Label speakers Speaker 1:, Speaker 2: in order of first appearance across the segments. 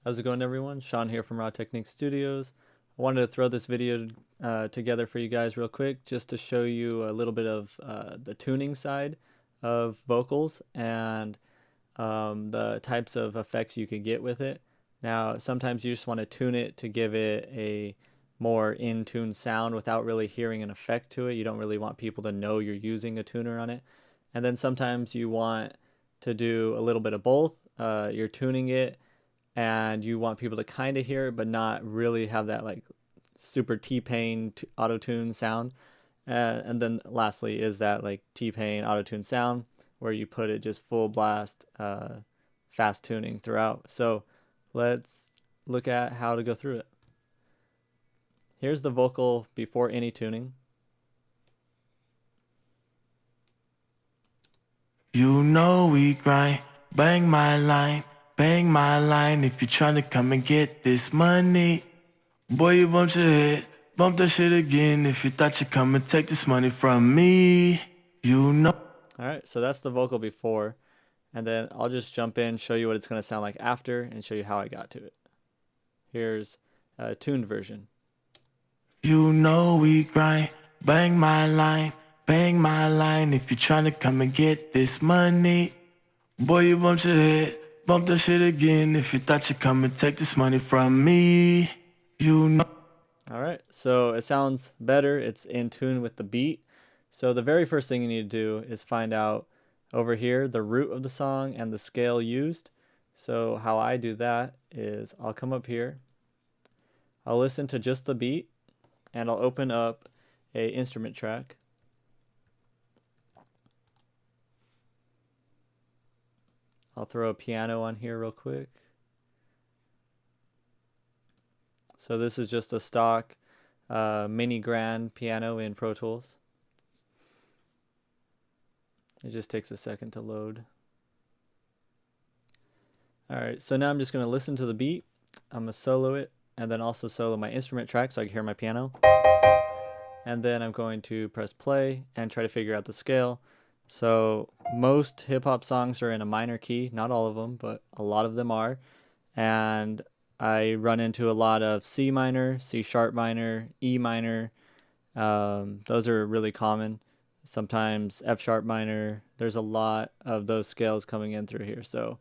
Speaker 1: How's it going, everyone? Sean here from Raw Techniques Studios. I wanted to throw this video together for you guys real quick just to show you a little bit of the tuning side of vocals and the types of effects you can get with it. Now, sometimes you just want to tune it to give it a more in-tune sound without really hearing an effect to it. You don't really want people to know you're using a tuner on it. And then sometimes you want to do a little bit of both. You're tuning it and you want people to kind of hear it but not really have that like super T-Pain auto-tune sound. And then lastly is that like T-Pain auto-tune sound where you put it just full blast fast tuning throughout. So let's look at how to go through it. Here's the vocal before any tuning.
Speaker 2: You know we grind, bang my line, if you're trying to come and get this money. Boy, you bumped your head, bump that shit again if you thought you'd come and take this money from me. You know.
Speaker 1: Alright, so that's the vocal before, and then I'll just jump in, show you what it's going to sound like after, and show you how I got to it. Here's a tuned version.
Speaker 2: You know we grind, bang my line, if you're trying to come and get this money. Boy, you bumped your head, bump that shit again if you thought you'd come and take this money from me. You know.
Speaker 1: Alright, so it sounds better, it's in tune with the beat. So the very first thing you need to do is find out over here the root of the song and the scale used. So how I do that is I'll come up here, I'll listen to just the beat, and I'll open up a instrument track. I'll throw a piano on here real quick. So this is just a stock mini grand piano in Pro Tools. It just takes a second to load. Alright, so now I'm just going to listen to the beat. I'm going to solo it and then also solo my instrument track so I can hear my piano. And then I'm going to press play and try to figure out the scale. So most hip-hop songs are in a minor key, not all of them, but a lot of them are. And I run into a lot of C minor, C sharp minor, E minor. Those are really common. Sometimes F sharp minor. There's a lot of those scales coming in through here. So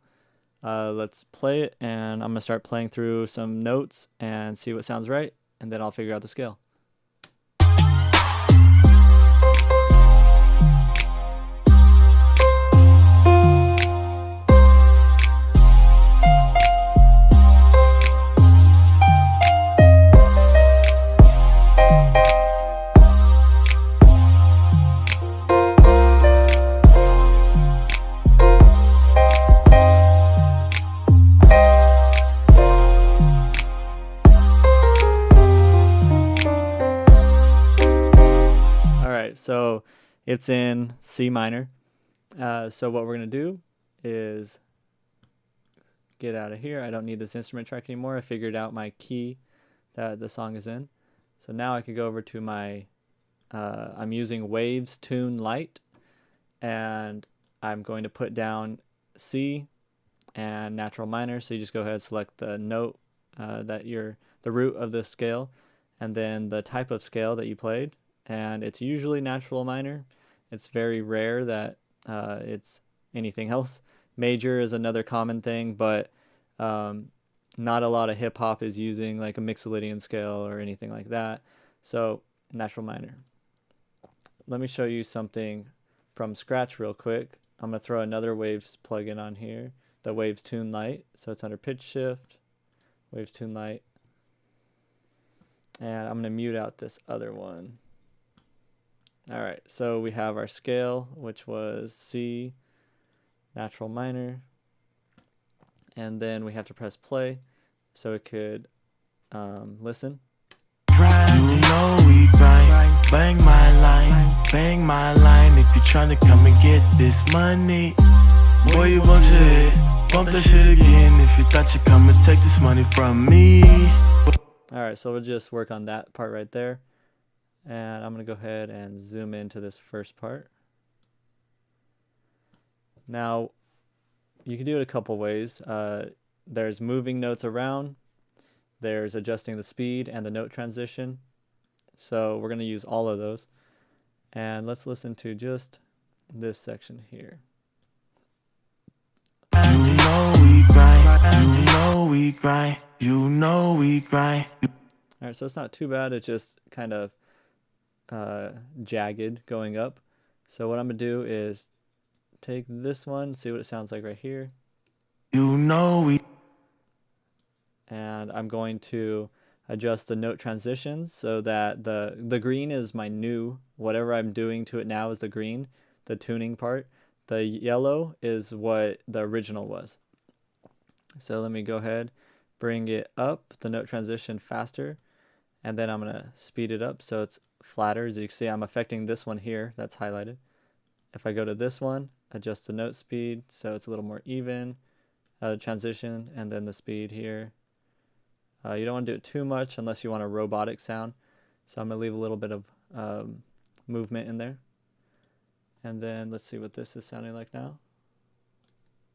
Speaker 1: let's play it, and I'm going to start playing through some notes and see what sounds right, and then I'll figure out the scale. So it's in C minor. So what we're going to do is get out of here. I don't need this instrument track anymore. I figured out my key that the song is in. So now I could go over to my, I'm using Waves Tune Light, and I'm going to put down C and natural minor. So you just go ahead and select the note that the root of the scale, and then the type of scale that you played. And it's usually natural minor. It's very rare that it's anything else. Major is another common thing, but not a lot of hip hop is using like a Mixolydian scale or anything like that. So natural minor. Let me show you something from scratch real quick. I'm gonna throw another Waves plugin on here, the Waves Tune Light. So it's under Pitch Shift, Waves Tune Light, and I'm gonna mute out this other one. Alright, so we have our scale, which was C, natural minor, and then we have to press play so it could listen.
Speaker 2: You know we grind, bang my line, if you're trying to come and get this money. Boy, you bumped your head, bump that shit again if you thought you'd come and take this money from me.
Speaker 1: Alright, so we'll just work on that part right there. And I'm going to go ahead and zoom into this first part. Now, you can do it a couple ways. there's moving notes around, there's adjusting the speed and the note transition. So we're going to use all of those. And let's listen to just this section here.
Speaker 2: You know we grind, you know we grind, you know we grind.
Speaker 1: All right, so it's not too bad. It's just kind of jagged going up. So what I'm going to do is take this one, see what it sounds like right here.
Speaker 2: You know we.
Speaker 1: And I'm going to adjust the note transitions so that the green is my new, whatever I'm doing to it now is the green, the tuning part. The yellow is what the original was. So let me go ahead, bring it up, the note transition faster, and then I'm going to speed it up so it's flatter. As you can see, I'm affecting this one here that's highlighted. If I go to this one, adjust the note speed so it's a little more even, transition, and then the speed here. You don't want to do it too much unless you want a robotic sound. So I'm going to leave a little bit of movement in there. And then let's see what this is sounding like now.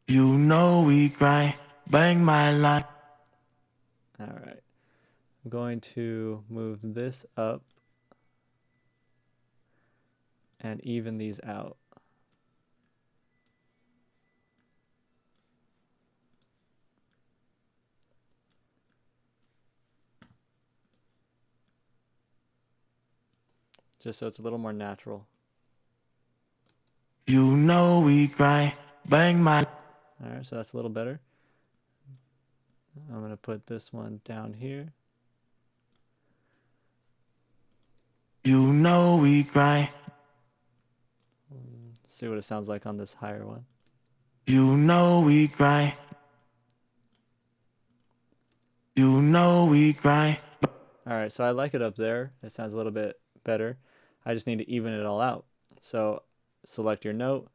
Speaker 2: You know we grind, bang my line.
Speaker 1: All right. I'm going to move this up and even these out. Just so it's a little more natural.
Speaker 2: You know we grind, bang my.
Speaker 1: All right, so that's a little better. I'm going to put this one down here.
Speaker 2: You know we grind.
Speaker 1: See what it sounds like on this higher one.
Speaker 2: You know we grind. You know we grind.
Speaker 1: All right, so I like it up there. It sounds a little bit better. I just need to even it all out. So select your note,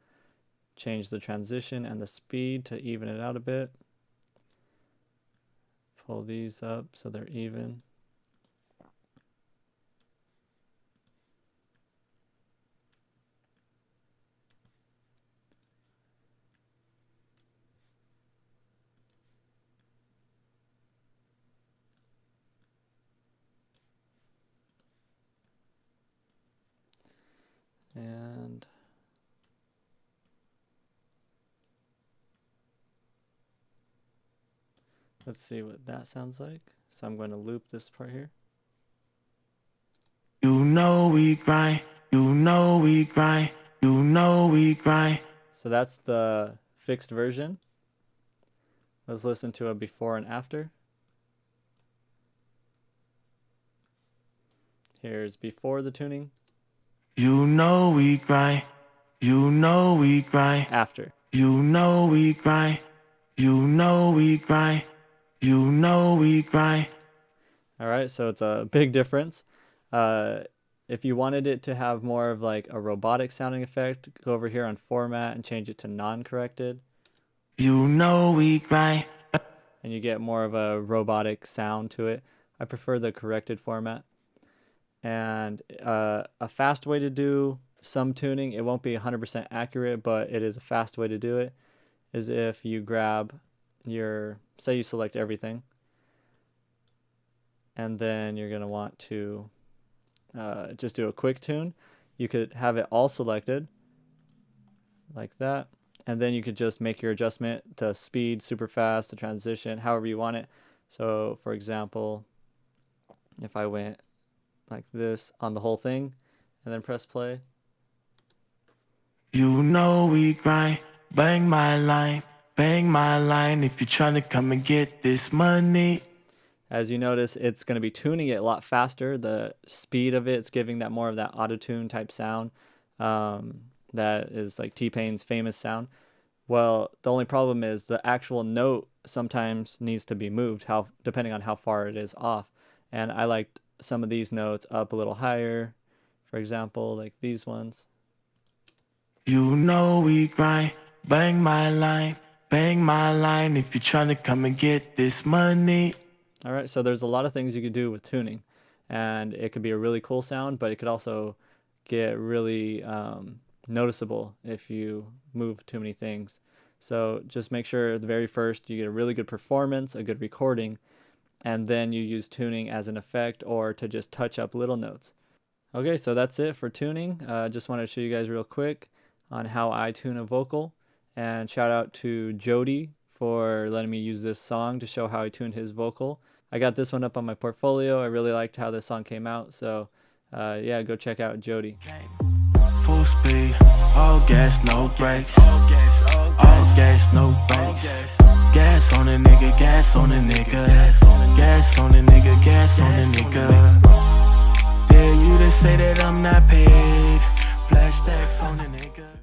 Speaker 1: change the transition and the speed to even it out a bit. Pull these up so they're even. And let's see what that sounds like. So I'm going to loop this part here.
Speaker 2: You know we grind. You know we grind. You know we grind.
Speaker 1: So that's the fixed version. Let's listen to a before and after. Here's before the tuning.
Speaker 2: You know we grind. You know we grind.
Speaker 1: After.
Speaker 2: You know we grind. You know we grind. You know we grind.
Speaker 1: All right, so it's a big difference. If you wanted it to have more of like a robotic sounding effect, go over here on format and change it to non-corrected.
Speaker 2: You know we grind.
Speaker 1: And you get more of a robotic sound to it. I prefer the corrected format. And a fast way to do some tuning, it won't be 100% accurate, but it is a fast way to do it, is if you grab your, say you select everything, and then you're going to want to just do a quick tune. You could have it all selected like that, and then you could just make your adjustment to speed, super fast, the transition, however you want it. So for example, if I went like this on the whole thing and then press play.
Speaker 2: You know we grind, bang my line if you're trying to come and get this money.
Speaker 1: As you notice, it's going to be tuning it a lot faster. The speed of it's giving that more of that auto-tune type sound that is like T-Pain's famous sound. Well, the only problem is the actual note sometimes needs to be moved, depending on how far it is off. And I liked some of these notes up a little higher, for example, like these ones.
Speaker 2: You know we grind, bang my line if you're trying to come and get this money.
Speaker 1: All right, so there's a lot of things you could do with tuning, and it could be a really cool sound, but it could also get really noticeable if you move too many things. So just make sure at the very first you get a really good performance, a good recording, and then you use tuning as an effect or to just touch up little notes. Okay, so that's it for tuning. Just wanted to show you guys real quick on how I tune a vocal. And shout out to Jody for letting me use this song to show how I tuned his vocal. I got this one up on my portfolio. I really liked how this song came out. So yeah, go check out Jody.
Speaker 2: Full speed, all gas, no brakes. All gas, no brakes. Gas on a nigga, gas on a nigga. Gas on a nigga, gas on a nigga. Dare you to say that I'm not paid. Flash stacks on a nigga.